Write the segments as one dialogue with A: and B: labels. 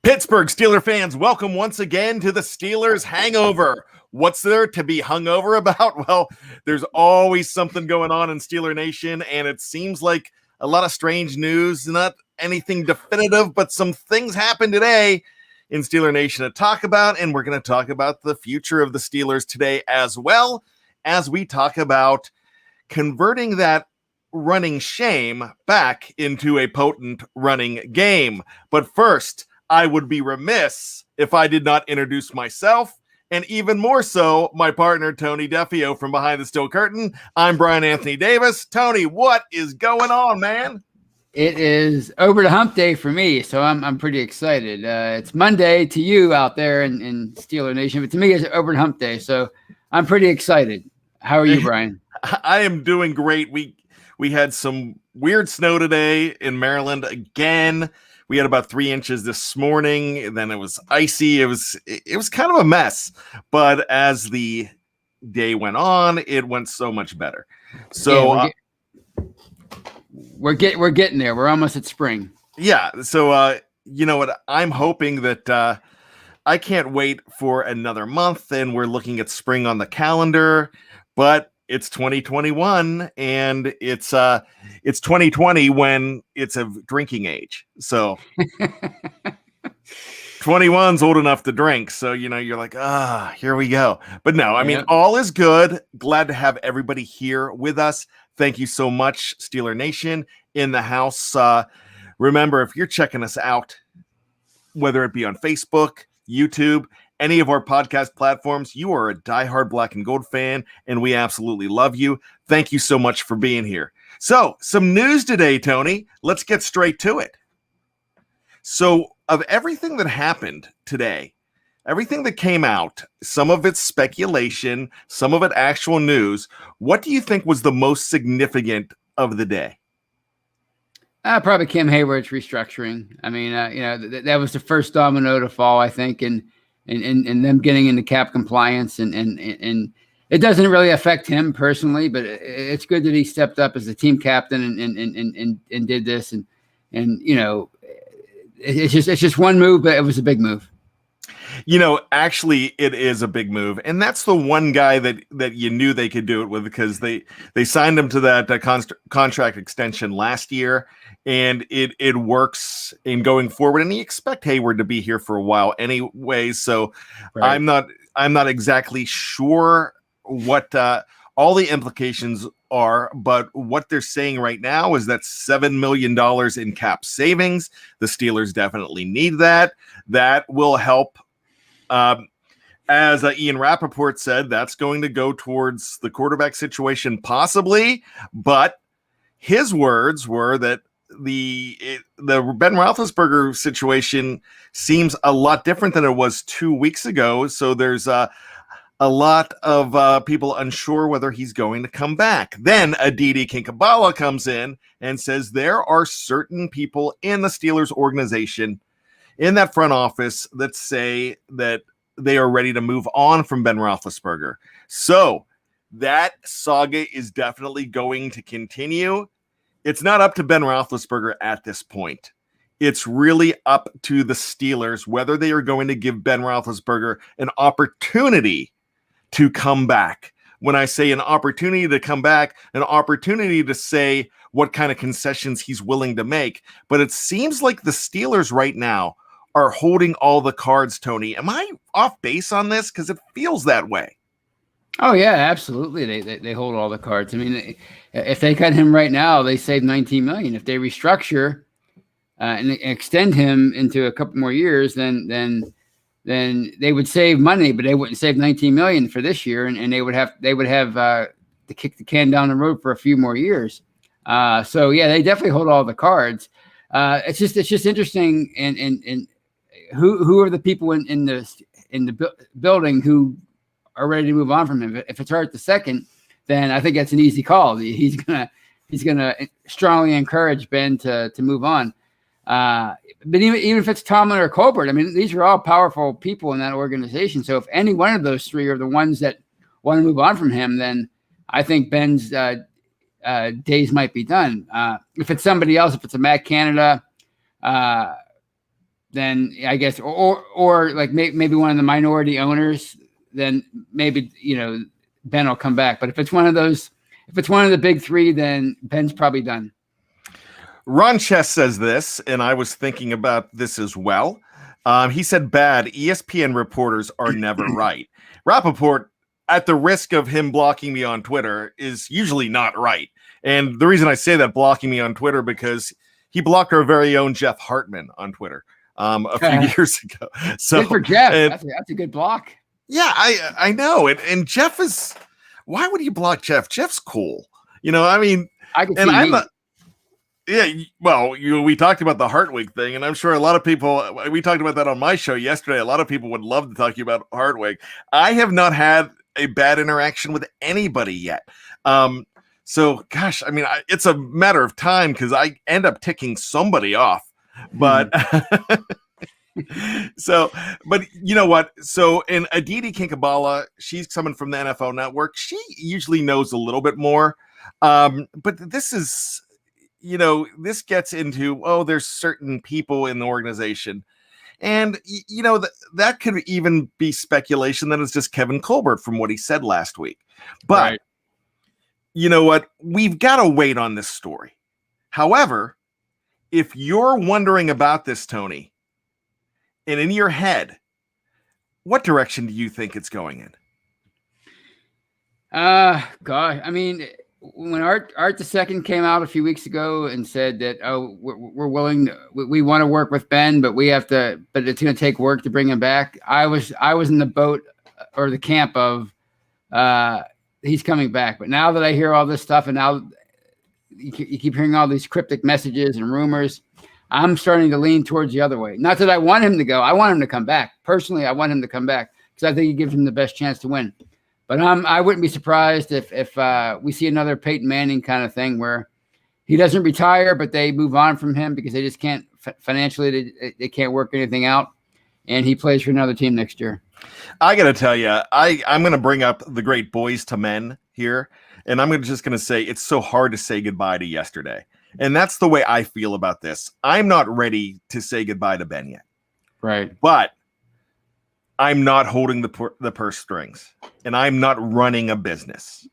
A: Pittsburgh Steeler fans, welcome once again to the Steelers Hangover. What's there to be hungover about? Well, there's always something going on in Steeler Nation, and it seems like a lot of strange news, not anything definitive, but some things happened today in Steeler Nation to talk about, and we're going to talk about the future of the Steelers today, as well as we talk about converting that running shame back into a potent running game. But first, I would be remiss if I did not introduce myself, and even more so, my partner, Tony Defeo from Behind the Steel Curtain. I'm Bryan Anthony Davis. Tony, what is going on, man?
B: It is over the hump day for me, so I'm pretty excited. It's Monday to you out there in Steeler Nation, but to me, it's over the hump day, so I'm pretty excited. How are you, Bryan?
A: I am doing great. We had some weird snow today in Maryland again. We had about 3 inches this morning, and then it was icy. It was kind of a mess. But as the day went on, it went so much better. So
B: yeah, we're getting there. We're almost at spring.
A: Yeah. So you know what? I'm hoping that I can't wait for another month, and we're looking at spring on the calendar. But it's 2021, and it's 2020 when it's of drinking age. So 21's old enough to drink. So, you're like, here we go. But no, I mean, all is good. Glad to have everybody here with us. Thank you so much, Steeler Nation in the house. Remember, if you're checking us out, whether it be on Facebook, YouTube, any of our podcast platforms, you are a diehard black and gold fan, and we absolutely love you. Thank you so much for being here. So, some news today, Tony. Let's get straight to it. So, of everything that happened today, everything that came out, some of it's speculation, some of it actual news, what do you think was the most significant of the day?
B: Probably Kim Hayward's restructuring. I mean, that was the first domino to fall, I think, and them getting into cap compliance, and it doesn't really affect him personally, but it's good that he stepped up as the team captain and did this, and it's just one move, but it was a big move.
A: Actually, it is a big move, and that's the one guy that you knew they could do it with, because they signed him to that contract extension last year, and it works in going forward. And you expect Hayward to be here for a while anyway, so right. I'm not exactly sure what all the implications are, but what they're saying right now is that $7 million in cap savings. The Steelers definitely need that. That will help. As Ian Rappaport said, that's going to go towards the quarterback situation, possibly. But his words were that the Ben Roethlisberger situation seems a lot different than it was 2 weeks ago. So there's a lot of people unsure whether he's going to come back. Then Aditi Kinkhabwala comes in and says there are certain people in the Steelers organization, in that front office, that say that they are ready to move on from Ben Roethlisberger. So that saga is definitely going to continue. It's not up to Ben Roethlisberger at this point. It's really up to the Steelers whether they are going to give Ben Roethlisberger an opportunity to come back. When I say an opportunity to come back, an opportunity to say what kind of concessions he's willing to make. But it seems like the Steelers right now are holding all the cards, Tony. Am I off base on this? Because it feels that way.
B: Oh, yeah, absolutely. They hold all the cards. I mean, if they cut him right now, they save $19 million. If they restructure and extend him into a couple more years, then they would save money, but they wouldn't save $19 million for this year, and they would have to kick the can down the road for a few more years. So yeah, they definitely hold all the cards. It's just interesting, and who are the people in the building who are ready to move on from him? If it's Hart II, then I think that's an easy call. He's gonna strongly encourage Ben to move on. But even if it's Tomlin or Colbert, I mean, these are all powerful people in that organization. So if any one of those three are the ones that want to move on from him, then I think Ben's days might be done. If it's somebody else, if it's a Matt Canada, then I guess, or like maybe one of the minority owners, then maybe, Ben will come back. But if it's one of the big three, then Ben's probably done.
A: Ron Chess says this, and I was thinking about this as well. He said, bad ESPN reporters are never right. Rappaport, at the risk of him blocking me on Twitter, is usually not right. And the reason I say that, blocking me on Twitter, because he blocked our very own Jeff Hartman on Twitter a few years ago. So
B: good for Jeff. That's a good block.
A: Yeah, I know. And Jeff is, why would you block Jeff? Jeff's cool. I mean,
B: I can see
A: yeah, well, we talked about the Hartwig thing, and I'm sure a lot of people, we talked about that on my show yesterday. A lot of people would love to talk to you about Hartwig. I have not had a bad interaction with anybody yet. So, gosh, I mean, it's a matter of time because I end up ticking somebody off. But but you know what? So, in Aditi Kinkabala, she's coming from the NFL Network. She usually knows a little bit more. But this is, this gets into, there's certain people in the organization. And, that could even be speculation that it's just Kevin Colbert from what he said last week. But you know what? We've got to wait on this story. However, if you're wondering about this, Tony, and in your head, what direction do you think it's going in?
B: God, I mean, when Art II came out a few weeks ago and said that, we're willing, we want to work with Ben, but but it's going to take work to bring him back. I was in the boat or the camp of, he's coming back. But now that I hear all this stuff, and now you keep hearing all these cryptic messages and rumors, I'm starting to lean towards the other way. Not that I want him to go. I want him to come back. Personally, I want him to come back because I think he gives him the best chance to win. But I wouldn't be surprised if we see another Peyton Manning kind of thing where he doesn't retire, but they move on from him because they just can't financially, they can't work anything out, and he plays for another team next year.
A: I got to tell you, I'm going to bring up the great Boys to Men here, and I'm just going to say it's so hard to say goodbye to yesterday. And that's the way I feel about this. I'm not ready to say goodbye to Ben yet.
B: Right.
A: But I'm not holding the purse strings, and I'm not running a business.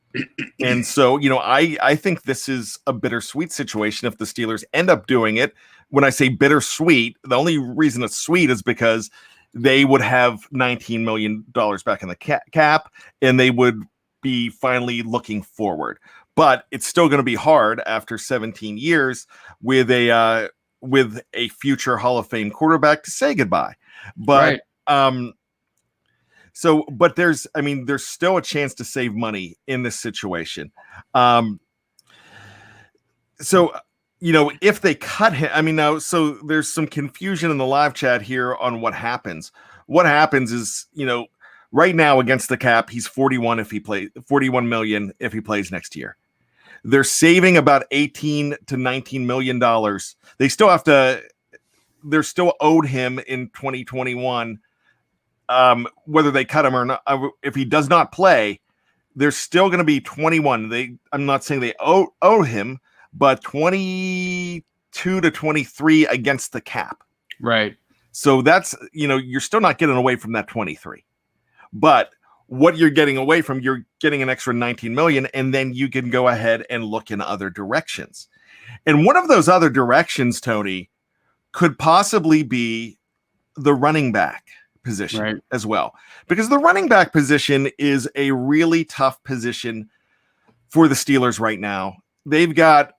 A: And so, I think this is a bittersweet situation if the Steelers end up doing it. When I say bittersweet, the only reason it's sweet is because they would have $19 million back in the cap, and they would be finally looking forward. But it's still going to be hard after 17 years with a future Hall of Fame quarterback to say goodbye. But but there's still a chance to save money in this situation. If they cut him, so there's some confusion in the live chat here on what happens. What happens is, right now against the cap, he's 41 million if he plays next year. They're saving about $18 to $19 million. They're still owed him in 2021. Whether they cut him or not, if he does not play, there's still going to be 21. I'm not saying they owe him, but 22 to 23 against the cap.
B: Right.
A: So that's, you're still not getting away from that 23. But what you're getting away from, you're getting an extra 19 million, and then you can go ahead and look in other directions. And one of those other directions, Tony, could possibly be the running back position as well, because the running back position is a really tough position for the Steelers right now. They've got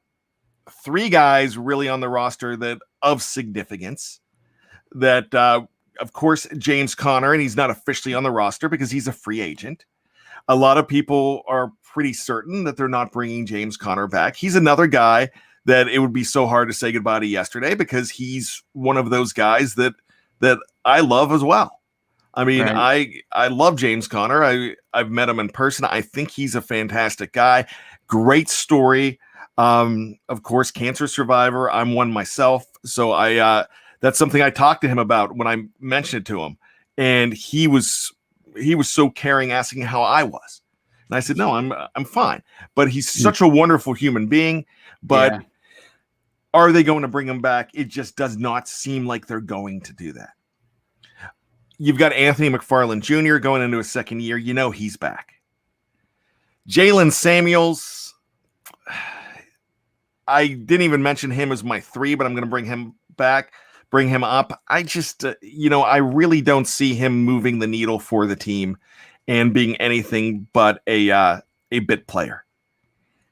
A: 3 guys really on the roster that of significance. That of course, James Conner, and he's not officially on the roster because he's a free agent. A lot of people are pretty certain that they're not bringing James Conner back. He's another guy that it would be so hard to say goodbye to yesterday because he's one of those guys that I love as well. I mean, I love James Conner. I've met him in person. I think he's a fantastic guy. Great story. Of course, cancer survivor. I'm one myself. So that's something I talked to him about when I mentioned it to him. And he was so caring, asking how I was. And I said, no, I'm fine. But he's such a wonderful human being. But Are they going to bring him back? It just does not seem like they're going to do that. You've got Anthony McFarland Jr. going into his second year. You know he's back. Jalen Samuels, I didn't even mention him as my 3, but I'm going to bring him up. I just, I really don't see him moving the needle for the team and being anything but a bit player.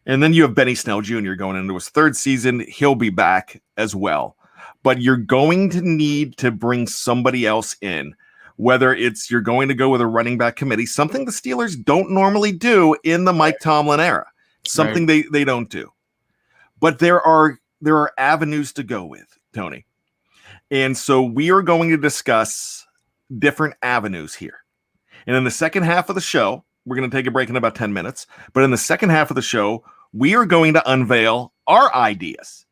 A: And then you have Benny Snell Jr. going into his 3rd season. He'll be back as well. But you're going to need to bring somebody else in, whether it's you're going to go with a running back committee, something the Steelers don't normally do in the Mike Tomlin era, something they don't do. But there are avenues to go with, Tony. And so we are going to discuss different avenues here. And in the second half of the show, we're going to take a break in about 10 minutes. But in the second half of the show, we are going to unveil our ideas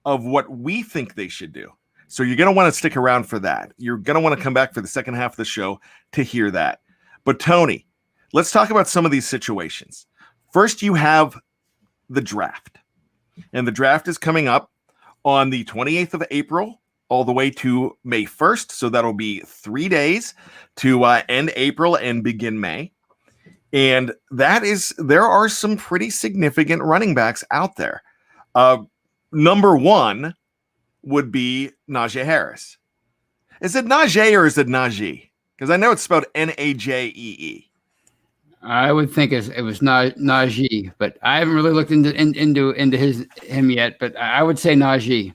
A: of what we think they should do. So you're going to want to stick around for that. You're going to want to come back for the second half of the show to hear that. But Tony, let's talk about some of these situations. First, you have the draft. And the draft is coming up on the 28th of April all the way to May 1st. So that'll be 3 days to end April and begin May. And there are some pretty significant running backs out there. Number 1 would be Najee Harris. Is it Najee or is it Najee? Because I know it's spelled Najee.
B: I would think it was Najee, but I haven't really looked into him yet. But I would say Najee.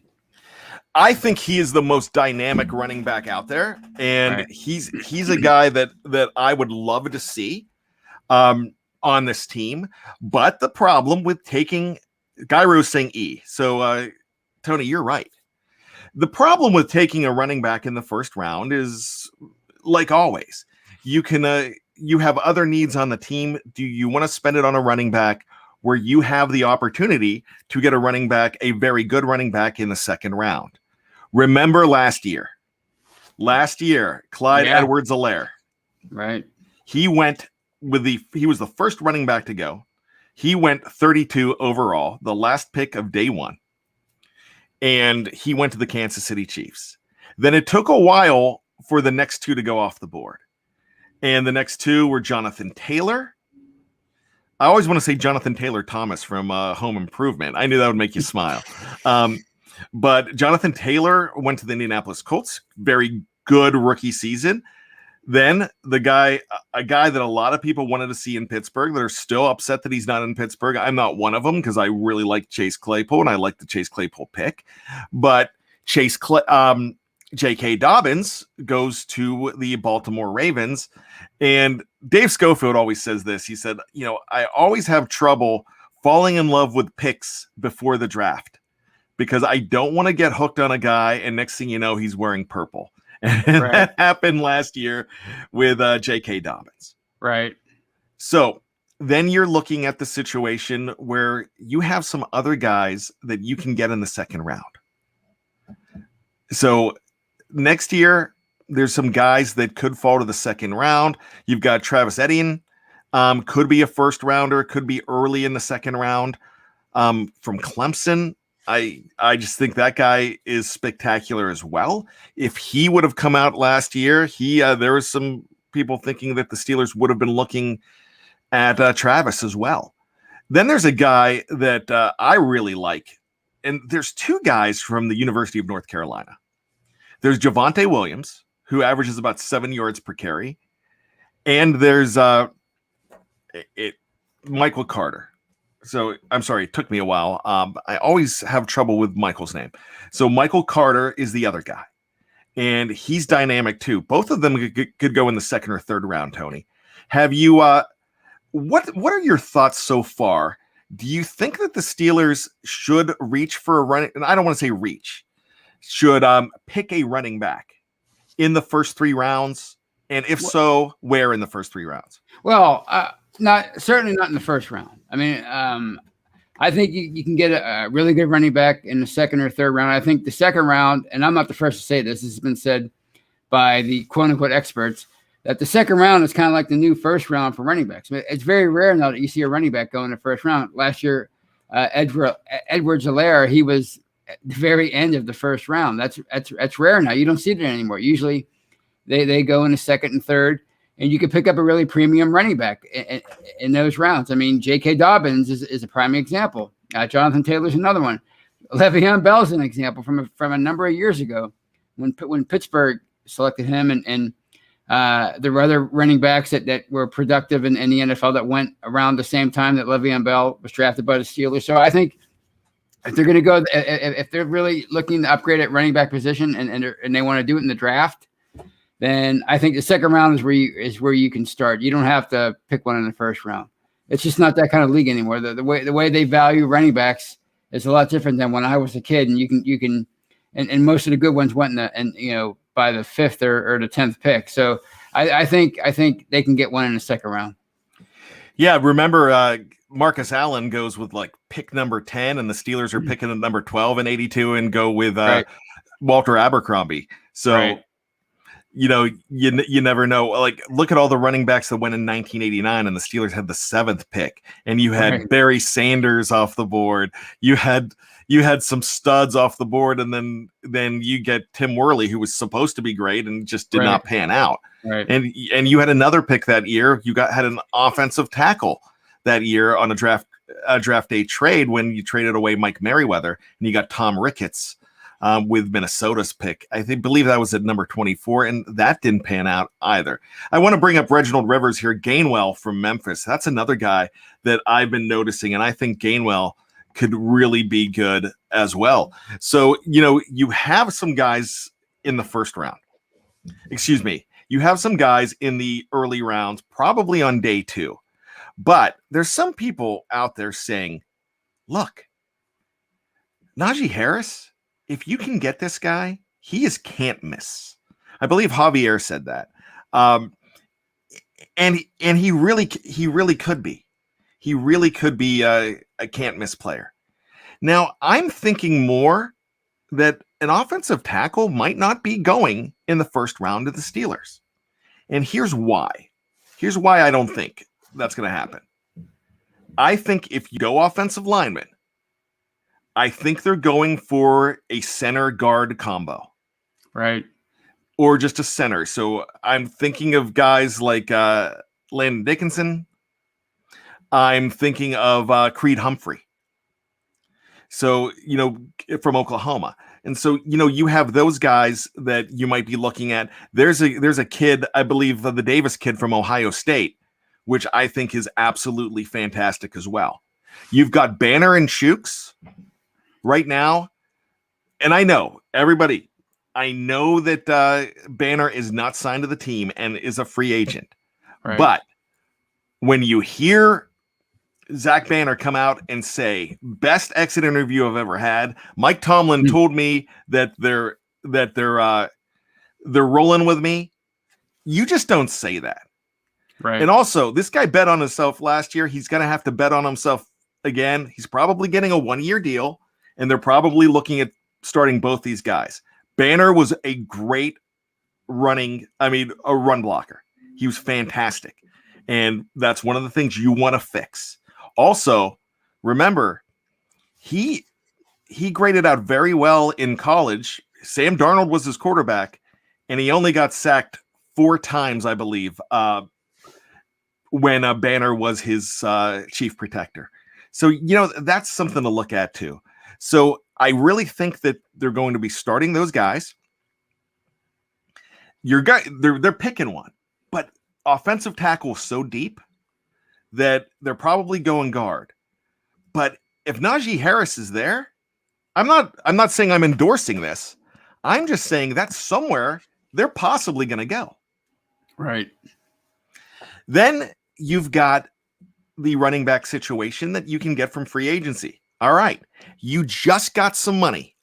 A: I think he is the most dynamic running back out there, and he's a guy that I would love to see on this team. But the problem with taking Gyro's saying E. So Tony, you're right. The problem with taking a running back in the first round is, like always, you have other needs on the team. Do you want to spend it on a running back where you have the opportunity to get a very good running back in the second round? Remember last year, Clyde Edwards-Helaire.
B: Right.
A: He was the first running back to go. He went 32 overall, the last pick of day 1. And he went to the Kansas City Chiefs. Then it took a while for the next 2 to go off the board. And the next 2 were Jonathan Taylor. I always want to say Jonathan Taylor Thomas from Home Improvement. I knew that would make you smile. But Jonathan Taylor went to the Indianapolis Colts. Very good rookie season. Then a guy that a lot of people wanted to see in Pittsburgh that are still upset that he's not in Pittsburgh. I'm not one of them because I really like Chase Claypool and I like the Chase Claypool pick. But J.K. Dobbins goes to the Baltimore Ravens. And Dave Schofield always says this. He said, I always have trouble falling in love with picks before the draft because I don't want to get hooked on a guy and next thing you know, he's wearing purple. And that happened last year with J.K. Dobbins.
B: Right.
A: So then you're looking at the situation where you have some other guys that you can get in the second round. So next year, there's some guys that could fall to the second round. You've got Travis Etienne, could be a first rounder, could be early in the second round from Clemson. I just think that guy is spectacular as well. If he would have come out last year, there was some people thinking that the Steelers would have been looking at Travis as well. Then there's a guy that I really like, and there's 2 guys from the University of North Carolina. There's Javonte Williams, who averages about 7 yards per carry, and there's Michael Carter. So I'm sorry, it took me a while. I always have trouble with Michael's name. So Michael Carter is the other guy, and he's dynamic too. Both of them could go in the second or third round. Tony, have you? What are your thoughts so far? Do you think that the Steelers should reach for a running? And I don't want to say reach. Should pick a running back in the first 3 rounds, and if so, where in the first 3 rounds?
B: Well, certainly not in the first round. I mean, I think you can get a really good running back in the second or third round. I think the second round, and I'm not the first to say this has been said by the quote unquote experts, that the second round is kind of like the new first round for running backs. I mean, it's very rare now that you see a running back go in the first round. Last year, Edwards-Helaire, he was at the very end of the first round. That's rare now. You don't see that anymore. Usually they go in the second and third, and you can pick up a really premium running back in those rounds. I mean, J.K. Dobbins is a prime example. Jonathan Taylor's another one. Le'Veon Bell's an example from a number of years ago when Pittsburgh selected him, and there were other running backs that were productive in the NFL that went around the same time that Le'Veon Bell was drafted by the Steelers. So I think if they're going to go, if they're really looking to upgrade at running back position and they want to do it in the draft, then I think the second round is where you can start. You don't have to pick one in the first round. It's just not that kind of league anymore. The way they value running backs is a lot different than when I was a kid, and you can and most of the good ones went by the 5th or the 10th pick. So I think they can get one in the second round.
A: Yeah, remember Marcus Allen goes with like pick number 10, and the Steelers are picking at number 12 and 82 and go with Walter Abercrombie. So
B: right.
A: You never know. Like, look at all the running backs that went in 1989, and the Steelers had the 7th pick, and you had Barry Sanders off the board. You had some studs off the board, and then you get Tim Worley, who was supposed to be great and just did not pan out.
B: Right.
A: And you had another pick that year. You had an offensive tackle that year on a draft day trade when you traded away Mike Merriweather, and you got Tom Ricketts with Minnesota's pick. Believe that was at number 24, and that didn't pan out either. I want to bring up Reginald Rivers here, Gainwell from Memphis. That's another guy that I've been noticing, and I think Gainwell could really be good as well. So, you have some guys in the first round. Excuse me. You have some guys in the early rounds, probably on day 2. But there's some people out there saying, look, Najee Harris, if you can get this guy, he is can't miss. I believe Javier said that. And he really could be. He really could be a can't miss player. Now, I'm thinking more that an offensive tackle might not be going in the first round of the Steelers. And here's why. Here's why I don't think that's going to happen. I think if you go offensive lineman, I think they're going for a center guard combo.
B: Right.
A: Or just a center. So I'm thinking of guys like Landon Dickinson. I'm thinking of Creed Humphrey. So, from Oklahoma. And so, you have those guys that you might be looking at. There's a kid, I believe the Davis kid from Ohio State, which I think is absolutely fantastic as well. You've got Banner and Shooks right now. And I know that Banner is not signed to the team and is a free agent. Right. But when you hear Zach Banner come out and say, best exit interview I've ever had, Mike Tomlin told me that they're rolling with me. You just don't say that.
B: Right.
A: And also, this guy bet on himself last year. He's going to have to bet on himself again. He's probably getting a 1-year deal, and they're probably looking at starting both these guys. Banner was a great a run blocker. He was fantastic. And that's one of the things you want to fix. Also, remember, he graded out very well in college. Sam Darnold was his quarterback, and he only got sacked 4 times, I believe, when Banner was his chief protector. So, that's something to look at too. So I really think that they're going to be starting those guys. They're picking one, but offensive tackle is so deep that they're probably going guard. But if Najee Harris is there, I'm not saying I'm endorsing this. I'm just saying that's somewhere they're possibly going to go.
B: Right.
A: Then you've got the running back situation that you can get from free agency. All right. You just got some money.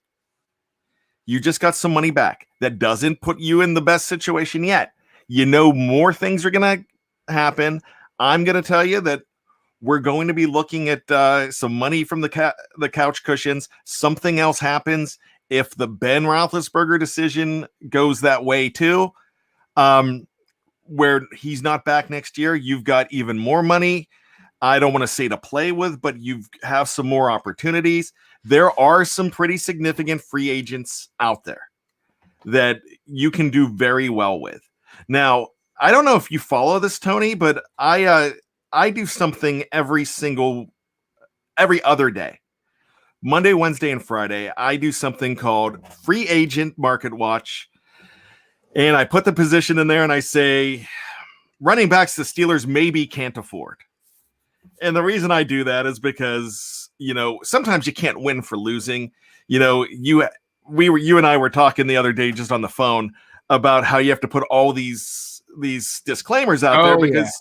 A: You just got some money back. That doesn't put you in the best situation yet. More things are going to happen. I'm going to tell you that we're going to be looking at some money from the couch cushions. Something else happens. If the Ben Roethlisberger decision goes that way too, where he's not back next year, you've got even more money. I don't want to say to play with, but you have some more opportunities. there are some pretty significant free agents out there that you can do very well with. Now, I don't know if you follow this, Tony, but I do something every other day. Monday, Wednesday, and Friday, I do something called Free Agent Market Watch. And I put the position in there and I say, running backs the Steelers maybe can't afford. And the reason I do that is because, sometimes you can't win for losing. You and I were talking the other day just on the phone about how you have to put all these disclaimers out there because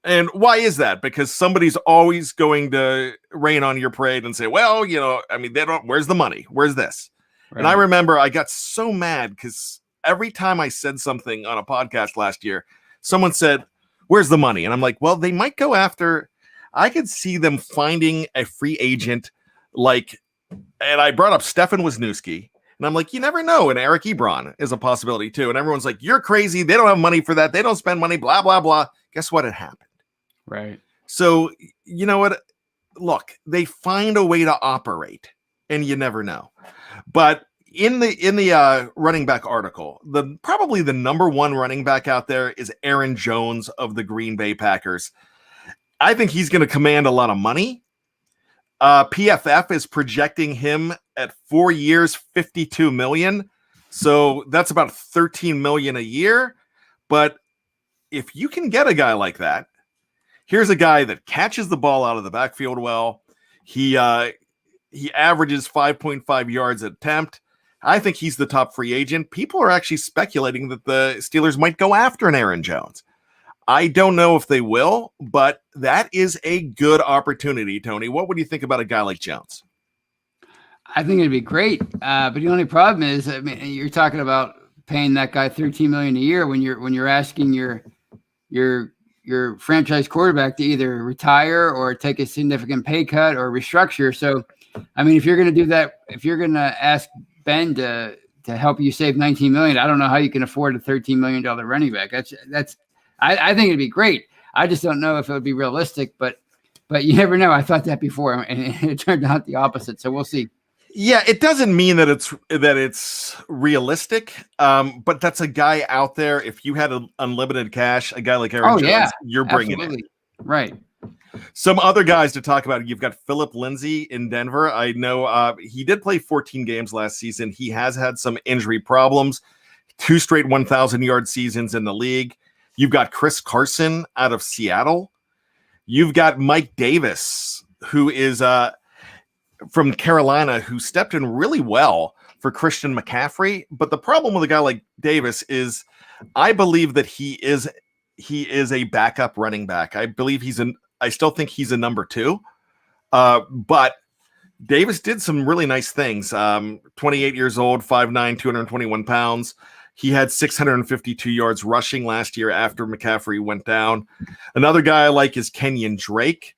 A: and why is that? Because somebody's always going to rain on your parade and say, well, where's the money? Where's this? Right. And I remember I got so mad because every time I said something on a podcast last year, someone said, where's the money? And I'm like, well, they might go after, I could see them finding a free agent and I brought up Stefan Wisniewski. And I'm like, you never know. And Eric Ebron is a possibility too. And everyone's like, you're crazy. They don't have money for that. They don't spend money, blah, blah, blah. Guess what? It happened.
B: Right.
A: So, you know what? Look, they find a way to operate and you never know. But in the running back article, probably the number one running back out there is Aaron Jones of the Green Bay Packers. I think he's going to command a lot of money. PFF is projecting him at 4 years, $52 million. So that's about $13 million a year. But if you can get a guy like that, here's a guy that catches the ball out of the backfield well. He averages 5.5 yards an attempt. I think he's the top free agent. People are actually speculating that the Steelers might go after an Aaron Jones. I don't know if they will, but that is a good opportunity, Tony. What would you think about a guy like Jones?
B: I think it'd be great. But the only problem is, you're talking about paying that guy $13 million a year when you're asking your franchise quarterback to either retire or take a significant pay cut or restructure. So, if you're going to do that, if you're going to ask Ben to help you save $19 million, I don't know how you can afford a $13 million running back. I think it'd be great. I just don't know if it would be realistic, but you never know. I thought that before, and it turned out the opposite. So we'll see.
A: Yeah, it doesn't mean that it's realistic, but that's a guy out there. If you had unlimited cash, a guy like Aaron Jones, you're bringing it.
B: Right.
A: Some other guys to talk about. You've got Philip Lindsay in Denver. I know he did play 14 games last season. He has had some injury problems. 2 straight 1,000-yard seasons in the league. You've got Chris Carson out of Seattle. You've got Mike Davis, who is from Carolina, who stepped in really well for Christian McCaffrey. But the problem with a guy like Davis is I believe that he is a backup running back. I still think he's a number 2. But Davis did some really nice things. 28 years old, 5'9", 221 pounds. He had 652 yards rushing last year after McCaffrey went down. Another guy I like is Kenyon Drake.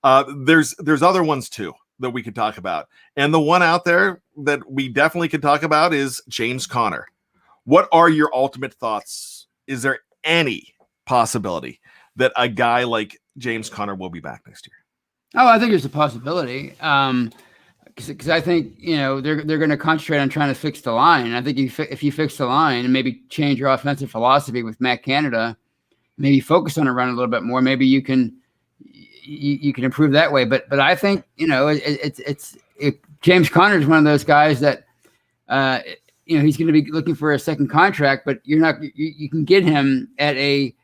A: There's other ones too that we could talk about. And the one out there that we definitely could talk about is James Conner. What are your ultimate thoughts? Is there any possibility that a guy like James Conner will be back next year?
B: Oh, I think there's a possibility. Because I think, they're going to concentrate on trying to fix the line. I think if you fix the line and maybe change your offensive philosophy with Matt Canada, maybe focus on a run a little bit more, maybe you can improve that way. But I think, James Conner is one of those guys that, he's going to be looking for a second contract, but you can get him at a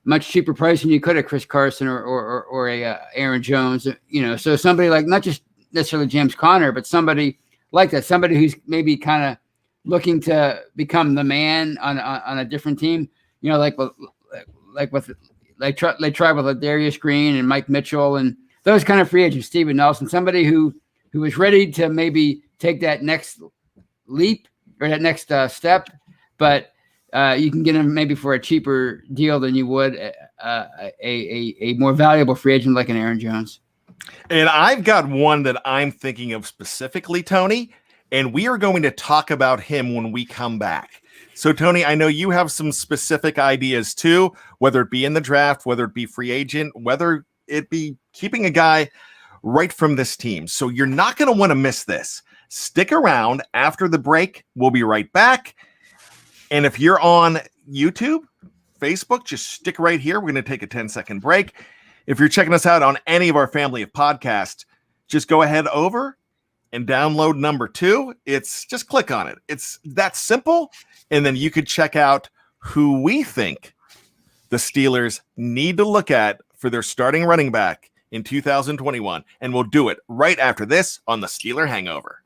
B: much cheaper price than you could at Chris Carson or a Aaron Jones, so somebody like not just necessarily James Conner, but somebody like that, somebody who's maybe kind of looking to become the man on a different team, like they tried with Darius Green and Mike Mitchell and those kind of free agents, Steven Nelson, somebody who is ready to maybe take that next leap or that next step, but you can get him maybe for a cheaper deal than you would a more valuable free agent like an Aaron Jones.
A: And I've got one that I'm thinking of specifically, Tony, and we are going to talk about him when we come back. So, Tony, I know you have some specific ideas too, whether it be in the draft, whether it be free agent, whether it be keeping a guy. right from this team. So you're not going to want to miss this. Stick around after the break. We'll be right back. And if you're on YouTube, Facebook, just stick right here. We're going to take a 10-second break. If you're checking us out on any of our family of podcasts, just go ahead over and download number 2. It's just click on it. It's that simple. And then you could check out who we think the Steelers need to look at for their starting running back in 2021. And we'll do it right after this on the Steeler Hangover.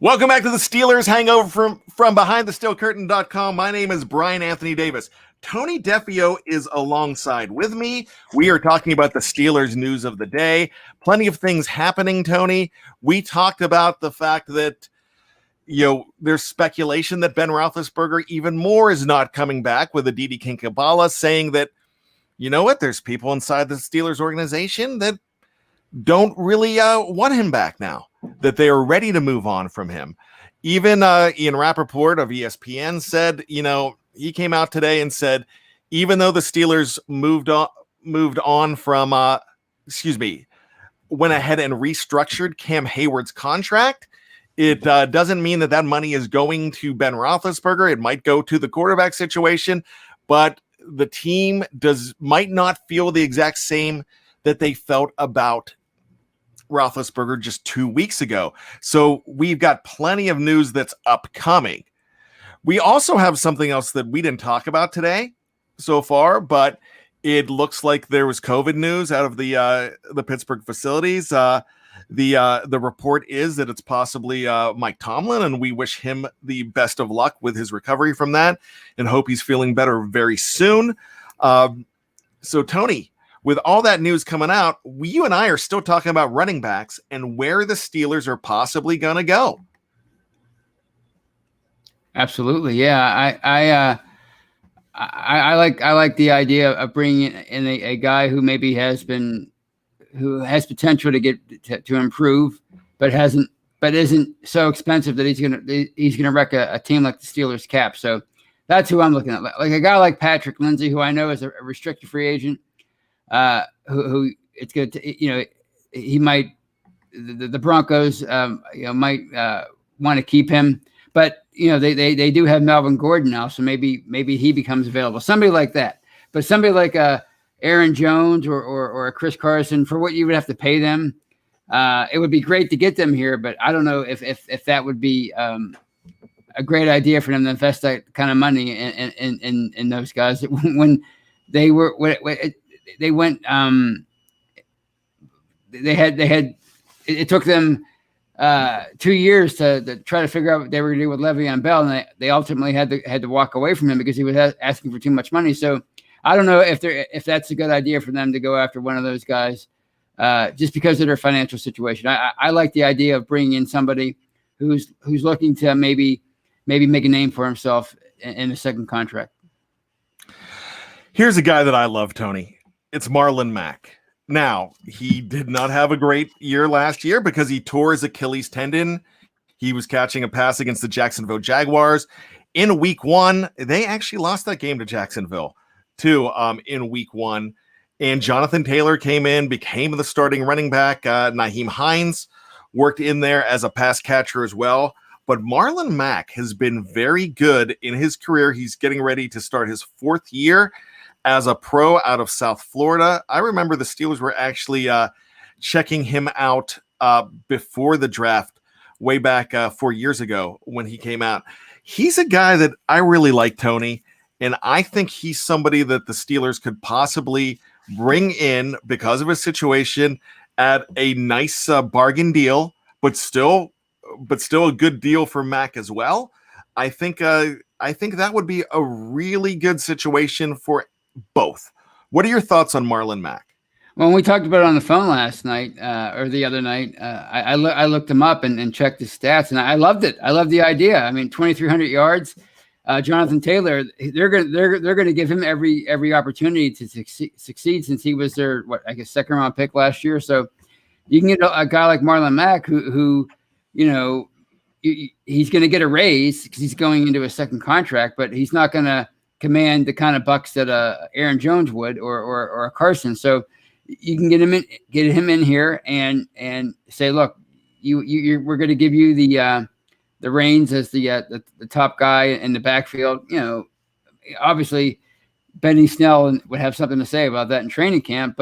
A: Welcome back to the Steelers Hangover from BehindTheSteelCurtain.com. My name is Bryan Anthony Davis. Tony Defeo is alongside with me. We are talking about the Steelers news of the day. Plenty of things happening, Tony. We talked about the fact that, there's speculation that Ben Roethlisberger even more is not coming back, with Aditi Kinkhabala saying that, there's people inside the Steelers organization that don't really want him back now, that they are ready to move on from him. Even Ian Rappaport of ESPN said, he came out today and said, even though the Steelers moved on from, went ahead and restructured Cam Hayward's contract, it doesn't mean that money is going to Ben Roethlisberger. It might go to the quarterback situation, but the team might not feel the exact same that they felt about Roethlisberger just 2 weeks ago. So we've got plenty of news that's upcoming. We also have something else that we didn't talk about today so far, but it looks like there was COVID news out of the Pittsburgh facilities. The report is that it's possibly Mike Tomlin, and we wish him the best of luck with his recovery from that and hope he's feeling better very soon. So Tony, with all that news coming out, you and I are still talking about running backs and where the Steelers are possibly going to go. Absolutely.
B: Yeah. I like the idea of bringing in a guy who maybe has potential to get to improve, but isn't so expensive that he's gonna wreck a team like the Steelers cap. So that's who I'm looking at. Like a guy like Patrick Lindsay, who I know is a restricted free agent, who it's good to, he might, the Broncos, might want to keep him, but they do have Melvin Gordon now, so maybe he becomes available. Somebody like that, but somebody like Aaron Jones or a Chris Carson, for what you would have to pay them, it would be great to get them here, but I don't know if that would be a great idea for them to invest that kind of money in those guys. When they went, it took them 2 years to try to figure out what they were going to do with Le'Veon Bell, and they ultimately had to walk away from him because he was asking for too much money. So I don't know if that's a good idea for them to go after one of those guys, just because of their financial situation. I like the idea of bringing in somebody who's looking to maybe make a name for himself in a second contract.
A: Here's a guy that I love, Tony. It's Marlon Mack. Now, he did not have a great year last year because he tore his Achilles tendon. He was catching a pass against the Jacksonville Jaguars. In week 1, they actually lost that game to Jacksonville, too, in week 1. And Jonathan Taylor came in, became the starting running back. Nyheim Hines worked in there as a pass catcher as well. But Marlon Mack has been very good in his career. He's getting ready to start his 4th year as a pro out of South Florida. I remember the Steelers were actually checking him out before the draft way back 4 years ago when he came out. He's a guy that I really like, Tony, and I think he's somebody that the Steelers could possibly bring in because of his situation at a nice bargain deal, but still a good deal for Mack as well. I think that would be a really good situation for both. What are your thoughts on Marlon Mack?
B: When we talked about it on the phone last night or the other night, I looked him up and checked his stats, and I loved it. I love the idea. I mean, 2,300 yards. Jonathan Taylor, they're going to give him every opportunity to succeed since he was their second round pick last year. So you can get a guy like Marlon Mack who he's going to get a raise because he's going into a second contract, but he's not going to command the kind of bucks that Aaron Jones would, or a Carson. So you can get him in here and say, look, we're going to give you the reins as the top guy in the backfield. You know, obviously Benny Snell would have something to say about that in training camp,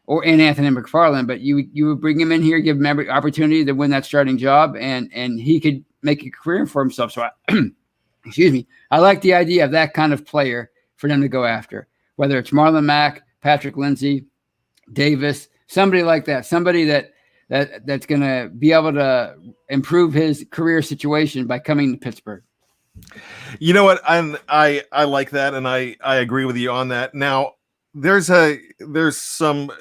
B: and Anthony McFarland, but you would bring him in here, give him every opportunity to win that starting job, and he could make a career for himself. So excuse me, I like the idea of that kind of player for them to go after, whether it's Marlon Mack, Patrick Lindsey, Davis, somebody like that, somebody that's going to be able to improve his career situation by coming to Pittsburgh.
A: You know what? I like that, and I agree with you on that. Now, there's some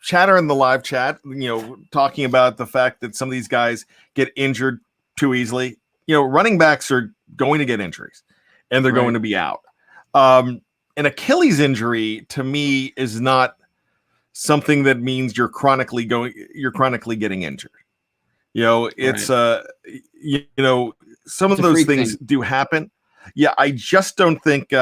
A: chatter in the live chat, you know, talking about the fact that some of these guys get injured too easily. You know, running backs are going to get injuries, and they're going to be out. An Achilles injury to me is not something that means you're chronically getting injured. You know, it's you know, some of those things do happen. Yeah, I just don't think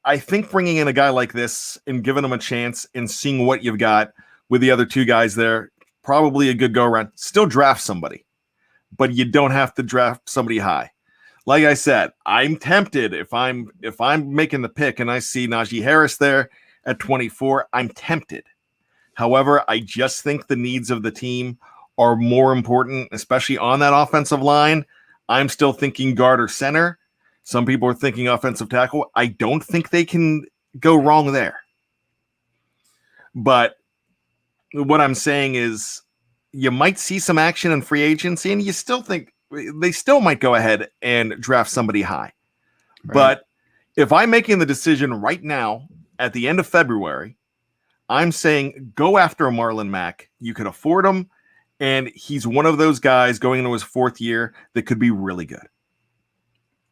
A: I think bringing in a guy like this and giving him a chance and seeing what you've got with the other two guys there, probably a good go around. Still draft somebody, but you don't have to draft somebody high. Like I said, I'm tempted if I'm making the pick and I see Najee Harris there at 24, I'm tempted. However, I just think the needs of the team are more important, especially on that offensive line. I'm still thinking guard or center. Some people are thinking offensive tackle. I don't think they can go wrong there. But what I'm saying is you might see some action in free agency, and you still think they still might go ahead and draft somebody high. Right. But if I'm making the decision right now at the end of February, I'm saying go after a Marlon Mack. You could afford him, and he's one of those guys going into his fourth year that could be really good.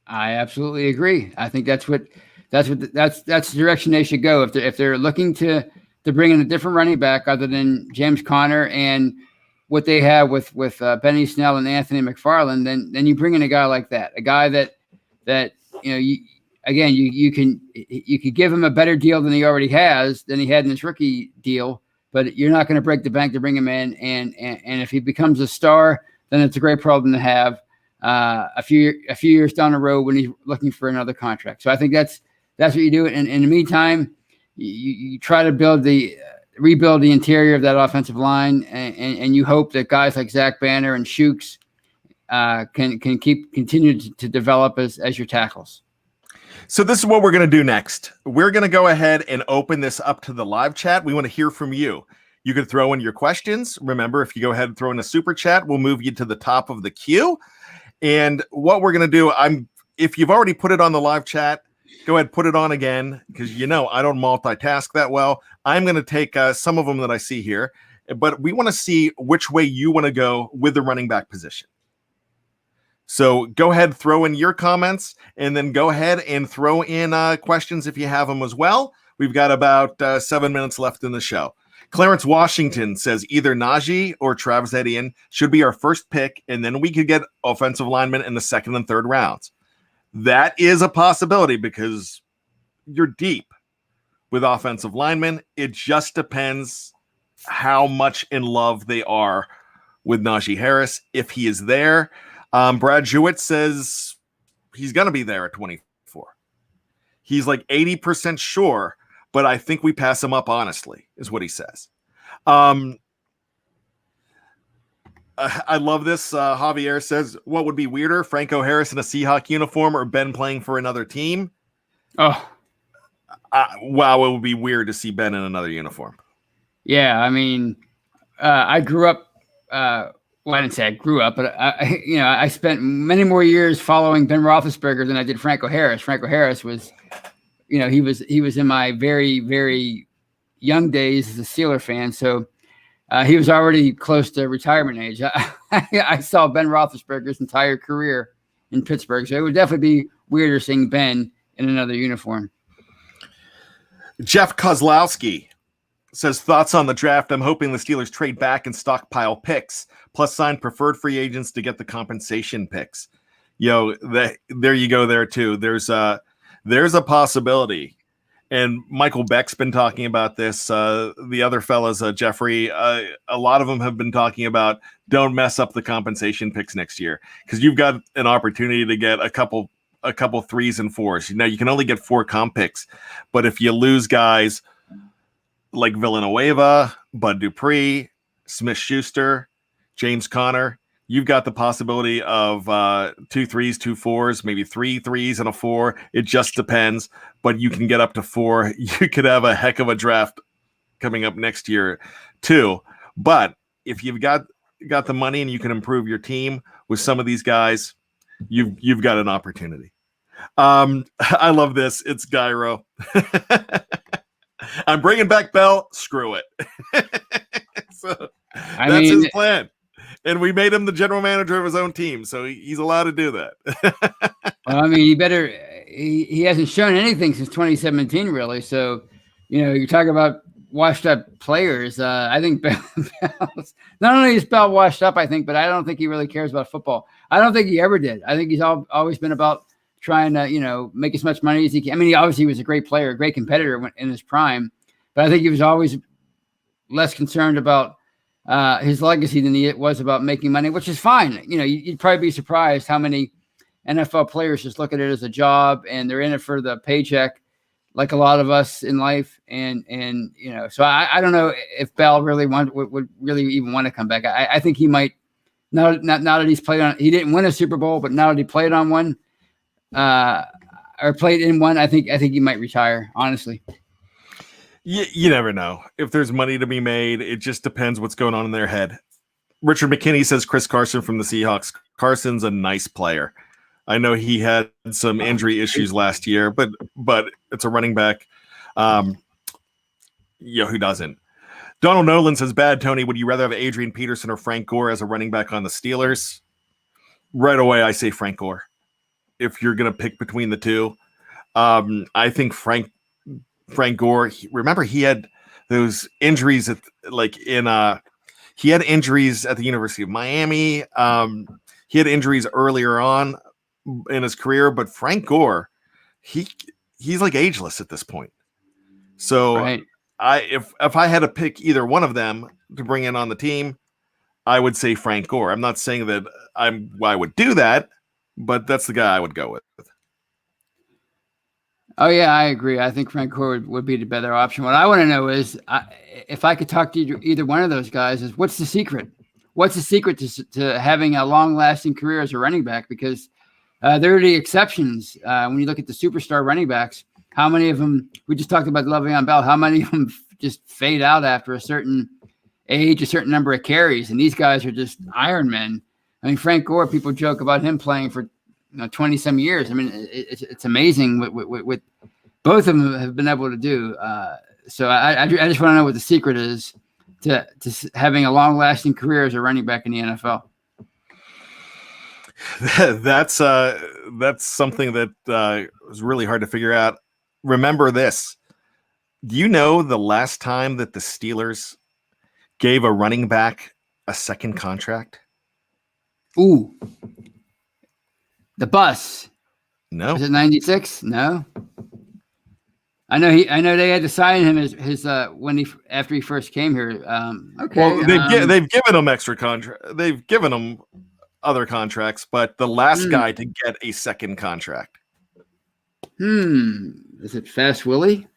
B: I absolutely agree. I think that's the direction they should go. If they're looking to bring in a different running back other than James Conner and what they have with Benny Snell and Anthony McFarland, then you bring in a guy like that, a guy that you know you could give him a better deal than he already has than he had in his rookie deal, but you're not going to break the bank to bring him in, and if he becomes a star, then it's a great problem to have. A few years down the road when he's looking for another contract. So I think that's what you do. And in the meantime, you try to rebuild the interior of that offensive line, and you hope that guys like Zach Banner and Shooks can continue to develop as your tackles.
A: So this is what we're going to do next. We're going to go ahead and open this up to the live chat. We want to hear from you. You can throw in your questions. Remember, if you go ahead and throw in a super chat, we'll move you to the top of the queue. And what we're going to do, if you've already put it on the live chat, go ahead, put it on again, because you know I don't multitask that well. I'm going to take some of them that I see here, but we want to see which way you want to go with the running back position. So go ahead, throw in your comments, and then go ahead and throw in questions if you have them as well. We've got about 7 minutes left in the show. Clarence Washington says either Najee or Travis Etienne should be our first pick, and then we could get offensive linemen in the second and third rounds. That is a possibility because you're deep with offensive linemen. It just depends how much in love they are with Najee Harris. If he is there, Brad Jewett says he's going to be there at 24. He's like 80% sure, but I think we pass him up, honestly, is what he says. I love this. Javier says, what would be weirder, Franco Harris in a Seahawk uniform or Ben playing for another team?
B: Oh,
A: wow, it would be weird to see Ben in another uniform.
B: Yeah, I mean, I grew up. Well, I didn't say I grew up, but I spent many more years following Ben Roethlisberger than I did Franco Harris. Franco Harris was, he was in my very, very young days as a Steeler fan, so he was already close to retirement age. I saw Ben Roethlisberger's entire career in Pittsburgh, so it would definitely be weirder seeing Ben in another uniform.
A: Jeff Kozlowski says, thoughts on the draft. I'm hoping the Steelers trade back and stockpile picks, plus sign preferred free agents to get the compensation picks. There you go there too. There's there's a possibility. And Michael Beck's been talking about this. The other fellas, Jeffrey, a lot of them have been talking about don't mess up the compensation picks next year because you've got an opportunity to get a couple 3s and 4s. Now you can only get 4 comp picks, but if you lose guys like Villanueva, Bud Dupree, Smith-Schuster, James Conner, you've got the possibility of 2 3s, 2 4s, maybe 3 3s and a 4. It just depends, but you can get up to 4. You could have a heck of a draft coming up next year too. But if you've got the money and you can improve your team with some of these guys, you've got an opportunity. I love this. It's Gyro. I'm bringing back Bell. Screw it. So that's his plan. And we made him the general manager of his own team, so he's allowed to do that.
B: Well, I mean, he hasn't shown anything since 2017, really. So, you talk about washed up players. I think Bell's, not only is Bell washed up, I think, but I don't think he really cares about football. I don't think he ever did. I think he's always been about trying to, make as much money as he can. I mean, he obviously was a great player, a great competitor in his prime, but I think he was always less concerned about his legacy than he was about making money, which is fine. You'd probably be surprised how many NFL players just look at it as a job and they're in it for the paycheck, like a lot of us in life. And so I don't know if Bell really would really even want to come back. I think he might now that he's played on. He didn't win a Super Bowl, but now that he played on one, or played in one, I think he might retire. Honestly.
A: You never know. If there's money to be made, it just depends what's going on in their head. Richard McKinney says Chris Carson from the Seahawks. Carson's a nice player. I know he had some injury issues last year, but it's a running back. Who doesn't? Donald Nolan says, bad Tony, would you rather have Adrian Peterson or Frank Gore as a running back on the Steelers? Right away, I say Frank Gore. If you're going to pick between the two, I think Frank Gore, remember he had those injuries he had injuries at the University of Miami. He had injuries earlier on in his career, but Frank Gore, he's like ageless at this point. So right. If I had to pick either one of them to bring in on the team, I would say Frank Gore. I'm not saying that I would do that, but that's the guy I would go with.
B: Oh, yeah, I agree. I think Frank Gore would be the better option. What I want to know is if I could talk to either one of those guys is what's the secret? What's the secret to having a long-lasting career as a running back? Because there are the exceptions. When you look at the superstar running backs, how many of them, we just talked about Le'Veon Bell, how many of them just fade out after a certain age, a certain number of carries? And these guys are just Iron Men. I mean, Frank Gore, people joke about him playing for 20 some years. I mean, it's amazing what both of them have been able to do. So I just want to know what the secret is to having a long lasting career as a running back in the NFL. That's something that was really hard to figure out. Remember this. Do you know the last time that the Steelers gave a running back a second contract? Ooh. The bus.
A: No.
B: Was it 96? No. I know they had to sign him as his after he first came here. Okay.
A: Well, they've given him extra contract. They've given him other contracts, but the last guy to get a second contract.
B: Is it Fast Willie?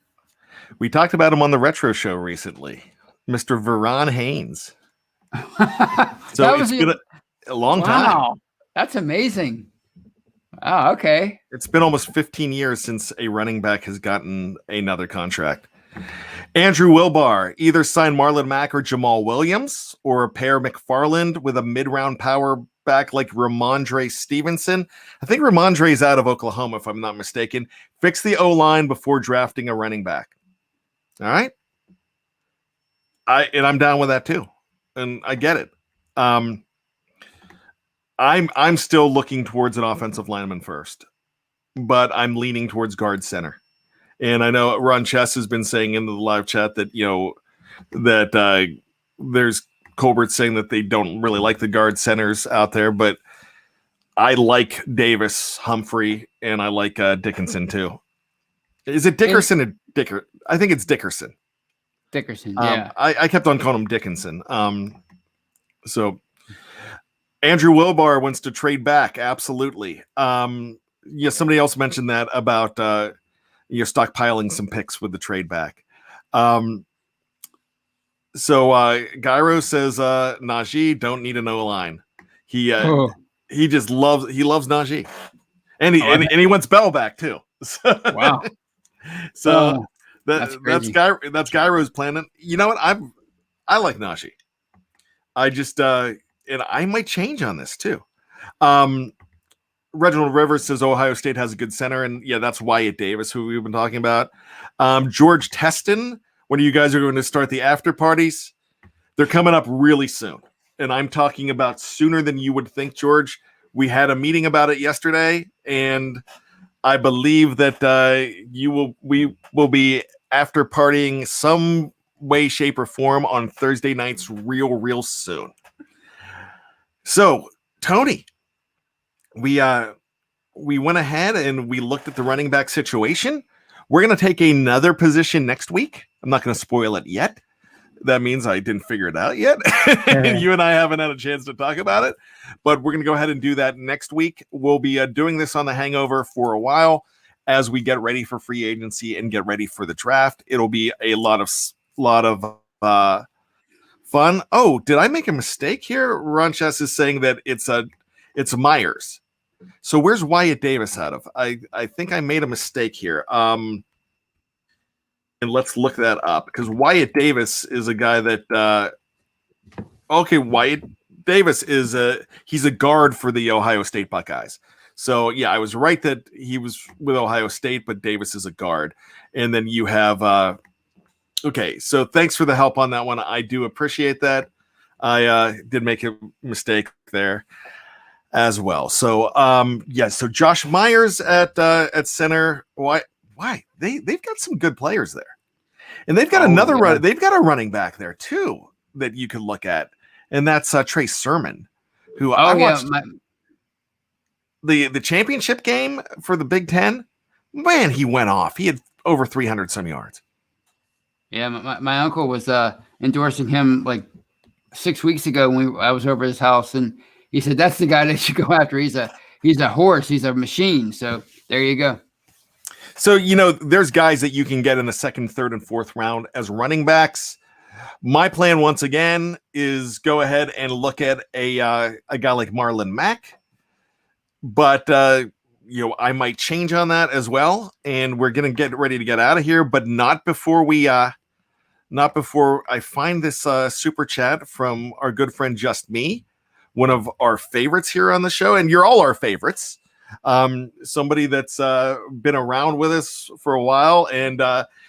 A: We talked about him on the Retro Show recently, Mr. Veron Haynes. So it's been a long time.
B: That's amazing. Oh, okay.
A: It's been almost 15 years since a running back has gotten another contract. Andrew Wilbar, either sign Marlon Mack or Jamal Williams, or pair McFarland with a mid-round power back like Ramondre Stevenson. I think Ramondre's out of Oklahoma, if I'm not mistaken. Fix the O-line before drafting a running back. All right? I'm down with that too. And I get it. I'm still looking towards an offensive lineman first, but I'm leaning towards guard center. And I know Ron Chess has been saying in the live chat that, there's Colbert saying that they don't really like the guard centers out there, but I like Davis, Humphrey, and I like Dickinson too. Is it Dickerson or Dicker? I think it's Dickerson.
B: Dickerson, yeah.
A: I kept on calling him Dickinson. So Andrew Wilbar wants to trade back. Absolutely. Yeah, somebody else mentioned that about you're stockpiling some picks with the trade back. So Gyro says Najee don't need an O-line. He just loves Najee. And he wants Bell back too.
B: Wow.
A: So that's Gyro's plan. You know what? I like Najee. I just and I might change on this too. Reginald Rivers says Ohio State has a good center, and yeah, that's Wyatt Davis, who we've been talking about. George Teston, when you guys are going to start the after parties, they're coming up really soon. And I'm talking about sooner than you would think, George. We had a meeting about it yesterday, and I believe that we will be after partying some way, shape, or form on Thursday nights real soon. So, Tony, we went ahead and we looked at the running back situation. We're going to take another position next week. I'm not going to spoil it yet. That means I didn't figure it out yet. You and I haven't had a chance to talk about it, but we're going to go ahead and do that next week. We'll be doing this on the Hangover for a while as we get ready for free agency and get ready for the draft. It'll be a lot of fun. Oh, did I make a mistake here? Ronchess is saying that it's Myers. So where's Wyatt Davis out of? I think I made a mistake here. And let's look that up, because Wyatt Davis is a guy that Wyatt Davis is he's a guard for the Ohio State Buckeyes. So yeah, I was right that he was with Ohio State, but Davis is a guard. And then you have okay, so thanks for the help on that one. I do appreciate that. I did make a mistake there as well. So so Josh Myers at center. Why? They've got some good players there. And they've got they've got a running back there too that you could look at. And that's Trey Sermon, who I watched the championship game for the Big Ten. Man, he went off. He had over 300 some yards.
B: Yeah, my uncle was endorsing him like 6 weeks ago when I was over his house, and he said that's the guy they should go after. He's a horse. He's a machine. So there you go.
A: So, there's guys that you can get in the second, third, and fourth round as running backs. My plan, once again, is go ahead and look at a guy like Marlon Mack. But, I might change on that as well. And we're going to get ready to get out of here, but not before I find this super chat from our good friend Just Me, one of our favorites here on the show. And you're all our favorites. Somebody that's been around with us for a while, and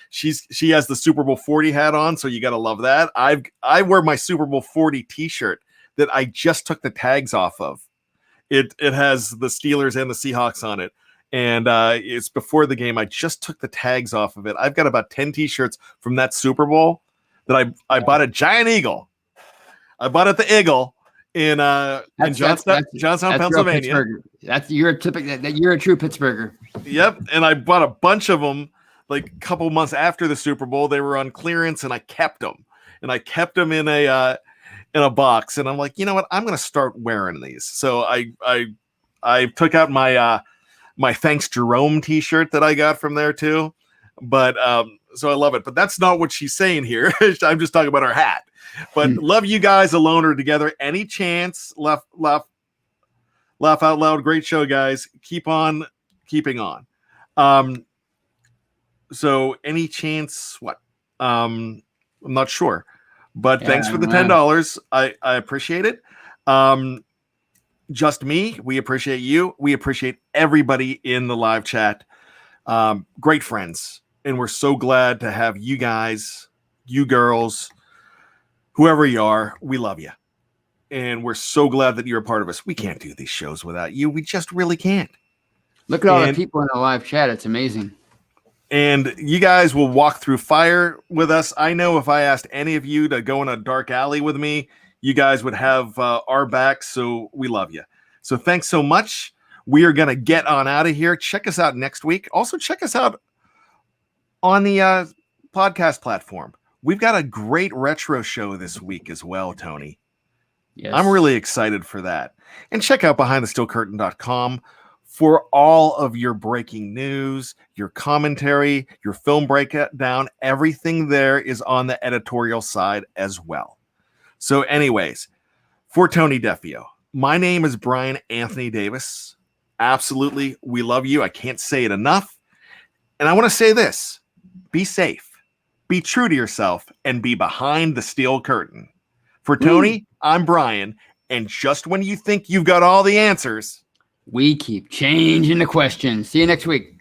A: she has the Super Bowl 40 hat on, so you got to love that. I wear my Super Bowl 40 t-shirt that I just took the tags off of. It has the Steelers and the Seahawks on it, and it's before the game. I just took the tags off of it. I've got about 10 t-shirts from that Super Bowl that I bought at Giant Eagle. I bought at the Eagle in Johnstown, Pennsylvania.
B: You're a true Pittsburgher.
A: Yep, and I bought a bunch of them like a couple months after the Super Bowl. They were on clearance, and I kept them. And I kept them in a box. And I'm like, you know what? I'm going to start wearing these. So I took out my my Thanks Jerome T-shirt that I got from there too. But so I love it. But that's not what she's saying here. I'm just talking about her hat. But love you guys alone or together. Any chance, laugh out loud. Great show, guys. Keep on keeping on. So any chance, what? I'm not sure. But thanks for the $10. I appreciate it. Just Me, we appreciate you. We appreciate everybody in the live chat. Great friends. And we're so glad to have you guys, you girls, whoever you are, we love you. And we're so glad that you're a part of us. We can't do these shows without you. We just really can't.
B: Look at all the people in the live chat. It's amazing.
A: And you guys will walk through fire with us. I know if I asked any of you to go in a dark alley with me, you guys would have our backs. So we love you. So thanks so much. We are going to get on out of here. Check us out next week. Also check us out on the podcast platform. We've got a great retro show this week as well, Tony.
B: Yes.
A: I'm really excited for that. And check out behindthesteelcurtain.com for all of your breaking news, your commentary, your film breakdown. Everything there is on the editorial side as well. So anyways, for Tony Defeo, my name is Bryan Anthony Davis. Absolutely, we love you. I can't say it enough. And I want to say this. Be safe, be true to yourself, and be behind the steel curtain. For Tony, I'm Bryan, and just when you think you've got all the answers,
B: we keep changing the questions. See you next week.